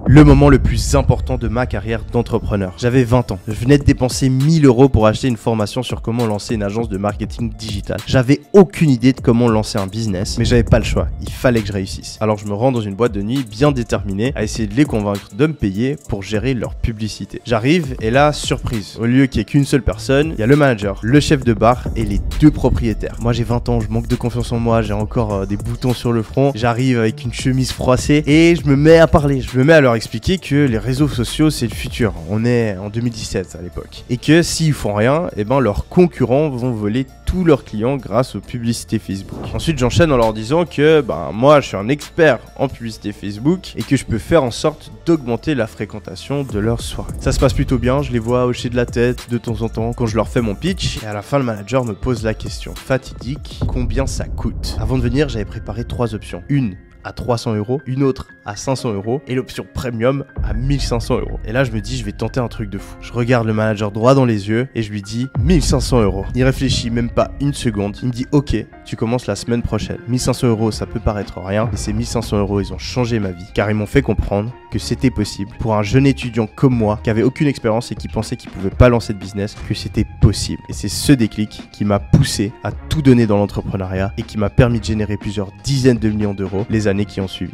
Le moment le plus important de ma carrière d'entrepreneur. J'avais 20 ans. Je venais de dépenser 1000 € pour acheter une formation sur comment lancer une agence de marketing digital. J'avais aucune idée de comment lancer un business, mais j'avais pas le choix. Il fallait que je réussisse. Alors je me rends dans une boîte de nuit bien déterminée à essayer de les convaincre de me payer pour gérer leur publicité. J'arrive et là, surprise. Au lieu qu'il n'y ait qu'une seule personne, il y a le manager, le chef de bar et les deux propriétaires. Moi j'ai 20 ans, je manque de confiance en moi, j'ai encore des boutons sur le front. J'arrive avec une chemise froissée et je me mets à parler. Je me mets à leur expliquer que les réseaux sociaux c'est le futur. On est en 2017 à l'époque. Et que s'ils font rien, eh ben leurs concurrents vont voler tous leurs clients grâce aux publicités Facebook. Ensuite j'enchaîne en leur disant que moi je suis un expert en publicité Facebook et que je peux faire en sorte d'augmenter la fréquentation de leurs soirées. Ça se passe plutôt bien, je les vois hocher de la tête de temps en temps quand je leur fais mon pitch et à la fin le manager me pose la question fatidique, combien ça coûte? Avant de venir j'avais préparé 3 options. Une à 300 €, une autre à 500 € et l'option premium à 1500 €. Et là je me dis je vais tenter un truc de fou. Je regarde le manager droit dans les yeux et je lui dis 1500 €. Il réfléchit même pas une seconde. Il me dit ok, tu commences la semaine prochaine. 1500 € ça peut paraître rien, mais ces 1500 € ils ont changé ma vie car ils m'ont fait comprendre que c'était possible pour un jeune étudiant comme moi qui avait aucune expérience et qui pensait qu'il pouvait pas lancer de business, que c'était possible. Et c'est ce déclic qui m'a poussé à tout donner dans l'entrepreneuriat et qui m'a permis de générer plusieurs dizaines de millions d'euros les années qui ont suivi.